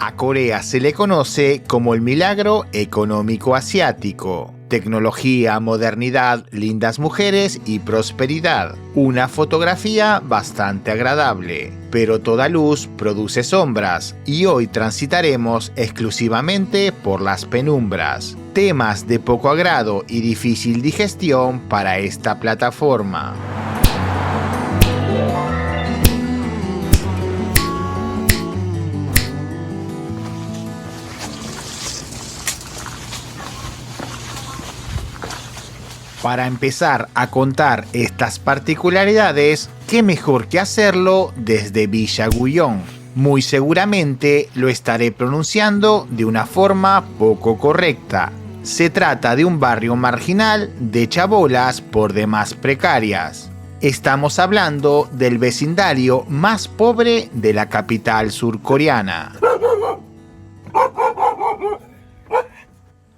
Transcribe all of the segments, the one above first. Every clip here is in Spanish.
A Corea se le conoce como el milagro económico asiático. Tecnología, modernidad, lindas mujeres y prosperidad. Una fotografía bastante agradable. Pero toda luz produce sombras y hoy transitaremos exclusivamente por las penumbras. Temas de poco agrado y difícil digestión para esta plataforma. Para empezar a contar estas particularidades, qué mejor que hacerlo desde Villa Gullón. Muy seguramente lo estaré pronunciando de una forma poco correcta. Se trata de un barrio marginal de chabolas por demás precarias. Estamos hablando del vecindario más pobre de la capital surcoreana.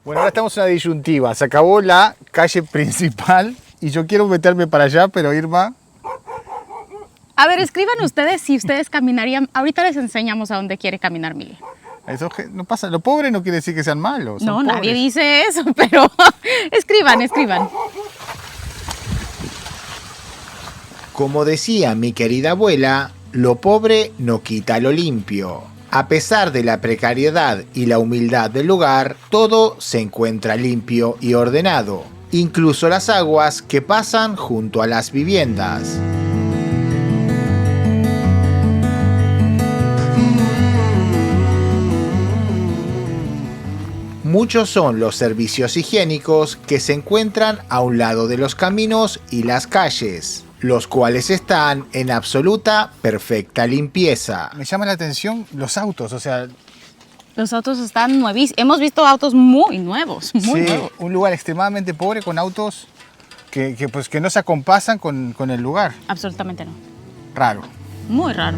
Bueno, ahora estamos en una disyuntiva. Se acabó la calle principal y yo quiero meterme para allá, pero Irma... A ver, escriban ustedes si ustedes caminarían. Ahorita les enseñamos a dónde quiere caminar Mili. Eso no pasa. Lo pobre no quiere decir que sean malos. No, pobres. nadie dice eso, pero escriban. Como decía mi querida abuela, lo pobre no quita lo limpio. A pesar de la precariedad y la humildad del lugar, todo se encuentra limpio y ordenado, incluso las aguas que pasan junto a las viviendas. Muchos son los servicios higiénicos que se encuentran a un lado de los caminos y las calles, los cuales están en absoluta perfecta limpieza. Me llama la atención los autos, o sea... Los autos están nuevísimos. Hemos visto autos muy nuevos, muy nuevos. Un lugar extremadamente pobre con autos que no se acompasan con el lugar. Absolutamente no. Raro. Muy raro.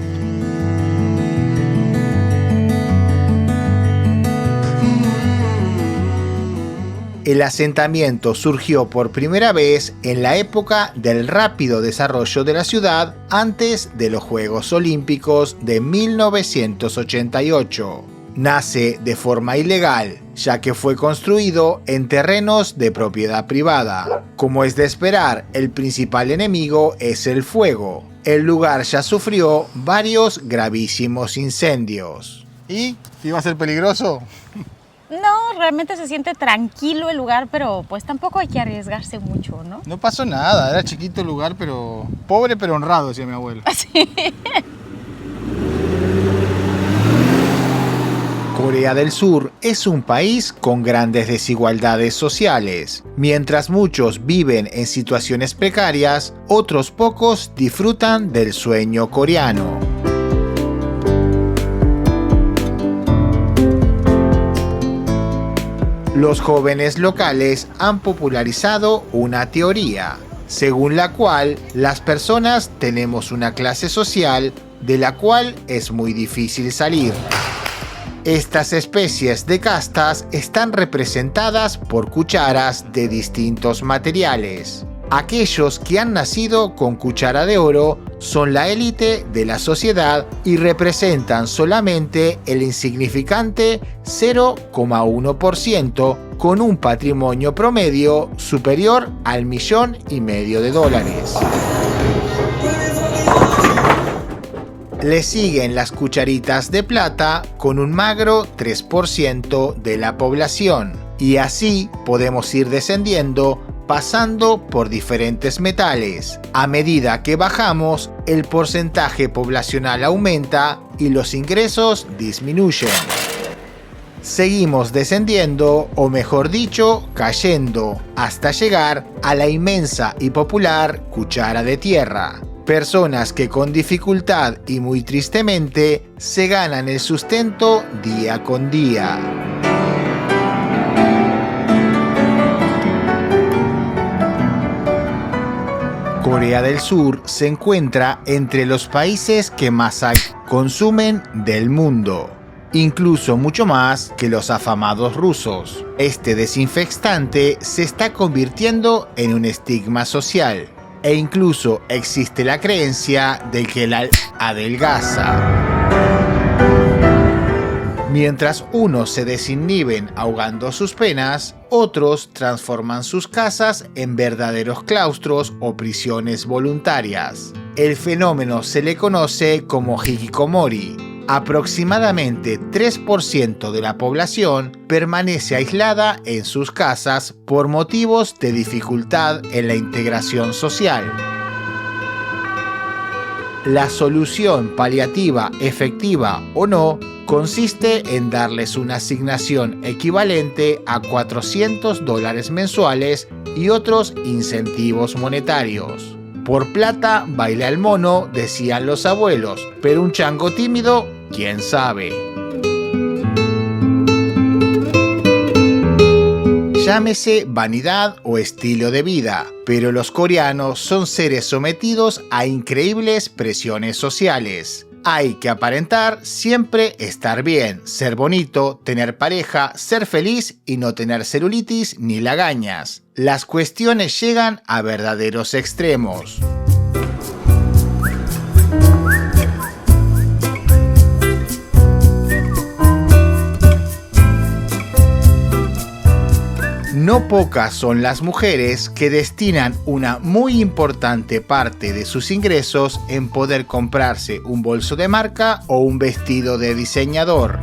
El asentamiento surgió por primera vez en la época del rápido desarrollo de la ciudad antes de los Juegos Olímpicos de 1988. Nace de forma ilegal, ya que fue construido en terrenos de propiedad privada. Como es de esperar, el principal enemigo es el fuego. El lugar ya sufrió varios gravísimos incendios. ¿Y? ¿Iba a ser peligroso? No, realmente se siente tranquilo el lugar, pero pues tampoco hay que arriesgarse mucho, ¿no? No pasó nada, era chiquito el lugar, pero pobre pero honrado, decía mi abuelo. Sí. Corea del Sur es un país con grandes desigualdades sociales. Mientras muchos viven en situaciones precarias, otros pocos disfrutan del sueño coreano. Los jóvenes locales han popularizado una teoría, según la cual las personas tenemos una clase social de la cual es muy difícil salir. Estas especies de castas están representadas por cucharas de distintos materiales. Aquellos que han nacido con cuchara de oro son la élite de la sociedad y representan solamente el insignificante 0,1% con un patrimonio promedio superior al $1,500,000. Le siguen las cucharitas de plata con un magro 3% de la población. Y así podemos ir descendiendo pasando por diferentes metales. A medida que bajamos, el porcentaje poblacional aumenta y los ingresos disminuyen. Seguimos descendiendo, o mejor dicho, cayendo, hasta llegar a la inmensa y popular cuchara de tierra. Personas que con dificultad y muy tristemente se ganan el sustento día con día. Corea del Sur se encuentra entre los países que más consumen del mundo, incluso mucho más que los afamados rusos. Este desinfectante se está convirtiendo en un estigma social e incluso existe la creencia de que la adelgaza. Mientras unos se desinhiben ahogando sus penas, otros transforman sus casas en verdaderos claustros o prisiones voluntarias. El fenómeno se le conoce como hikikomori. Aproximadamente 3% de la población permanece aislada en sus casas por motivos de dificultad en la integración social. La solución paliativa, efectiva o no, consiste en darles una asignación equivalente a $400 mensuales y otros incentivos monetarios. Por plata baila el mono, decían los abuelos, pero un chango tímido, ¿quién sabe? Llámese vanidad o estilo de vida, pero los coreanos son seres sometidos a increíbles presiones sociales. Hay que aparentar siempre estar bien, ser bonito, tener pareja, ser feliz y no tener celulitis ni lagañas. Las cuestiones llegan a verdaderos extremos. No pocas son las mujeres que destinan una muy importante parte de sus ingresos en poder comprarse un bolso de marca o un vestido de diseñador.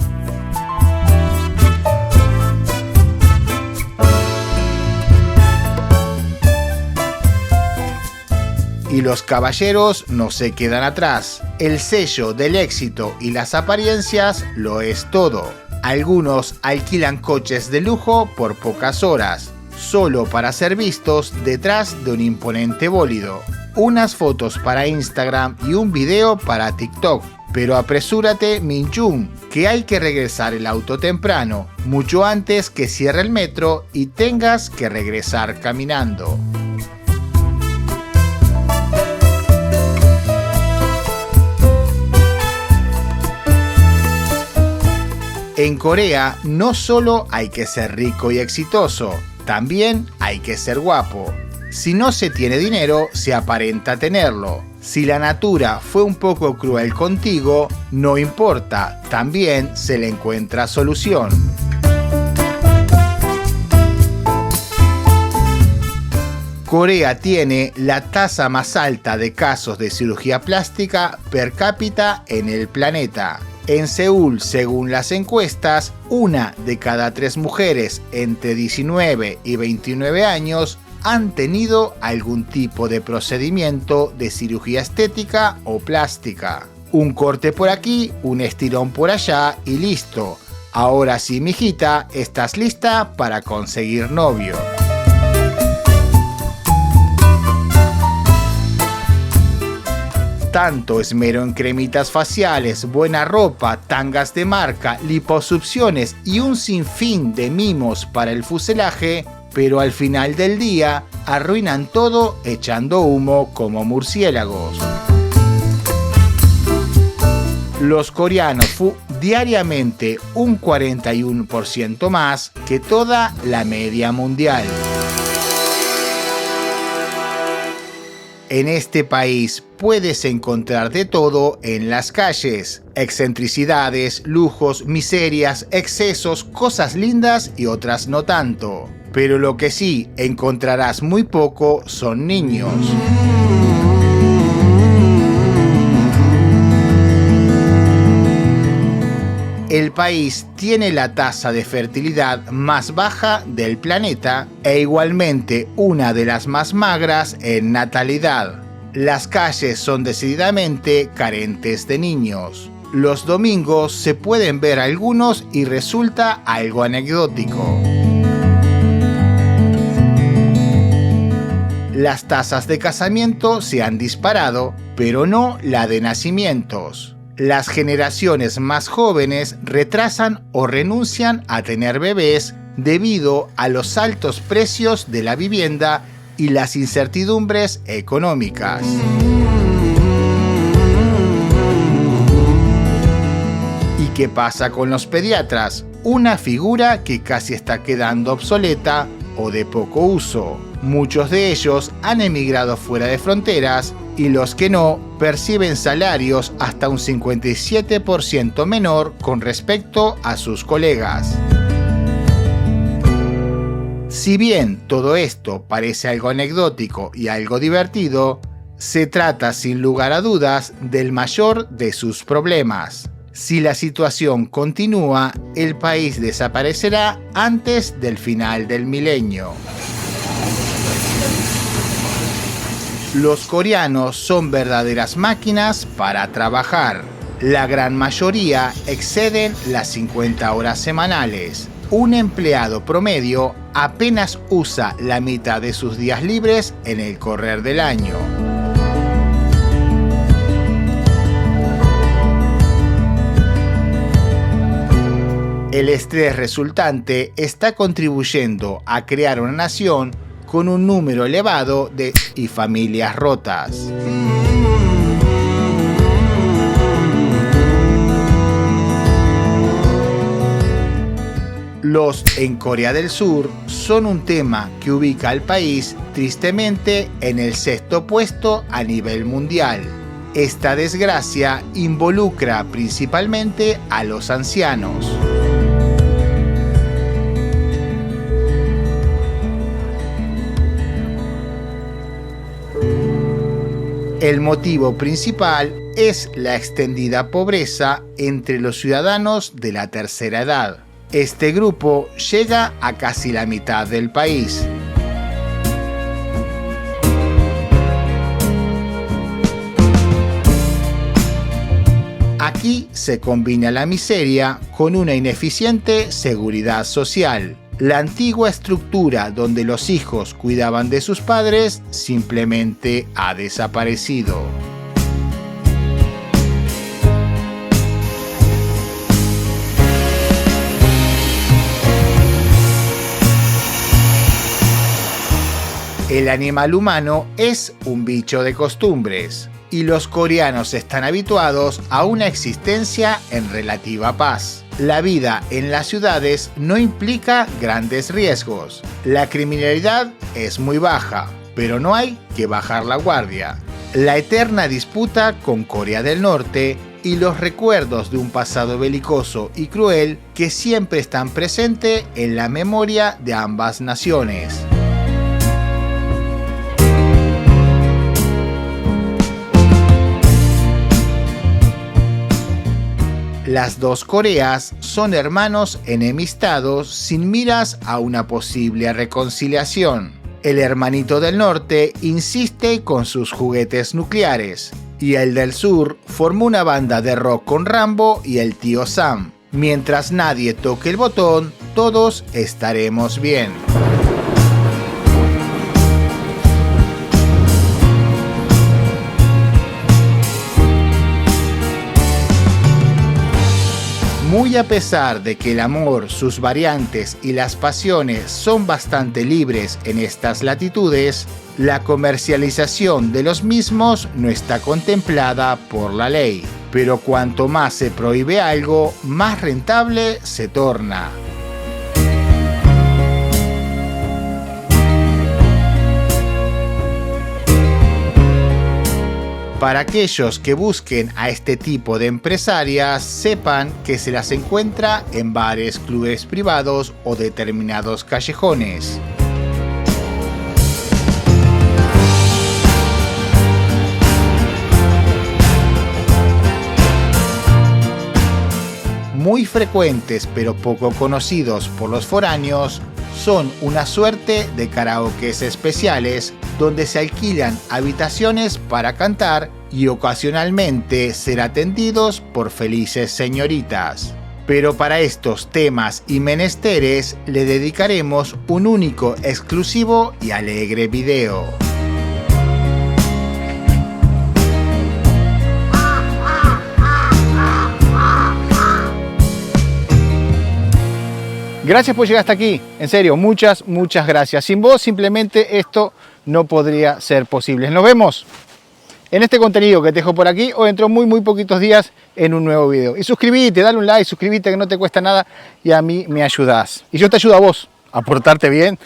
Y los caballeros no se quedan atrás. El sello del éxito y las apariencias lo es todo. Algunos alquilan coches de lujo por pocas horas, solo para ser vistos detrás de un imponente bólido. Unas fotos para Instagram y un video para TikTok. Pero apresúrate, Minjung, que hay que regresar el auto temprano, mucho antes que cierre el metro y tengas que regresar caminando. En Corea no solo hay que ser rico y exitoso, también hay que ser guapo. Si no se tiene dinero, se aparenta tenerlo. Si la natura fue un poco cruel contigo, no importa, también se le encuentra solución. Corea tiene la tasa más alta de casos de cirugía plástica per cápita en el planeta. En Seúl, según las encuestas, 1 de cada 3 mujeres entre 19 y 29 años han tenido algún tipo de procedimiento de cirugía estética o plástica. Un corte por aquí, un estirón por allá y listo. Ahora sí, mijita, estás lista para conseguir novio. Tanto esmero en cremitas faciales, buena ropa, tangas de marca, liposucciones y un sinfín de mimos para el fuselaje, pero al final del día arruinan todo echando humo como murciélagos. Los coreanos diariamente un 41% más que toda la media mundial. En este país puedes encontrar de todo en las calles: excentricidades, lujos, miserias, excesos, cosas lindas y otras no tanto. Pero lo que sí encontrarás muy poco son niños. El país tiene la tasa de fertilidad más baja del planeta e igualmente una de las más magras en natalidad. Las calles son decididamente carentes de niños. Los domingos se pueden ver algunos y resulta algo anecdótico. Las tasas de casamiento se han disparado, pero no la de nacimientos. Las generaciones más jóvenes retrasan o renuncian a tener bebés debido a los altos precios de la vivienda y las incertidumbres económicas. ¿Y qué pasa con los pediatras? Una figura que casi está quedando obsoleta o de poco uso. Muchos de ellos han emigrado fuera de fronteras y los que no perciben salarios hasta un 57% menor con respecto a sus colegas. Si bien todo esto parece algo anecdótico y algo divertido, se trata sin lugar a dudas del mayor de sus problemas. Si la situación continúa, el país desaparecerá antes del final del milenio. Los coreanos son verdaderas máquinas para trabajar. La gran mayoría exceden las 50 horas semanales. Un empleado promedio apenas usa la mitad de sus días libres en el correr del año. El estrés resultante está contribuyendo a crear una nación con un número elevado de familias rotas. Los en Corea del Sur son un tema que ubica al país tristemente en el 6º puesto a nivel mundial. Esta desgracia involucra principalmente a los ancianos. El motivo principal es la extendida pobreza entre los ciudadanos de la tercera edad. Este grupo llega a casi la mitad del país. Aquí se combina la miseria con una ineficiente seguridad social. La antigua estructura donde los hijos cuidaban de sus padres simplemente ha desaparecido. El animal humano es un bicho de costumbres, y los coreanos están habituados a una existencia en relativa paz. La vida en las ciudades no implica grandes riesgos. La criminalidad es muy baja, pero no hay que bajar la guardia. La eterna disputa con Corea del Norte y los recuerdos de un pasado belicoso y cruel que siempre están presentes en la memoria de ambas naciones. Las dos Coreas son hermanos enemistados sin miras a una posible reconciliación. El hermanito del norte insiste con sus juguetes nucleares y el del sur formó una banda de rock con Rambo y el tío Sam. Mientras nadie toque el botón, todos estaremos bien. Muy a pesar de que el amor, sus variantes y las pasiones son bastante libres en estas latitudes, la comercialización de los mismos no está contemplada por la ley. Pero cuanto más se prohíbe algo, más rentable se torna. Para aquellos que busquen a este tipo de empresarias, sepan que se las encuentra en bares, clubes privados o determinados callejones. Muy frecuentes pero poco conocidos por los foráneos, son una suerte de karaokes especiales donde se alquilan habitaciones para cantar y ocasionalmente ser atendidos por felices señoritas. Pero para estos temas y menesteres le dedicaremos un único, exclusivo y alegre video. Gracias por llegar hasta aquí, en serio, muchas gracias. Sin vos simplemente esto no podría ser posible. Nos vemos en este contenido que te dejo por aquí o dentro de muy poquitos días en un nuevo video. Y suscríbete, dale un like, suscríbete que no te cuesta nada y a mí me ayudás. Y yo te ayudo a vos a portarte bien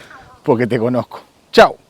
porque te conozco. Chao.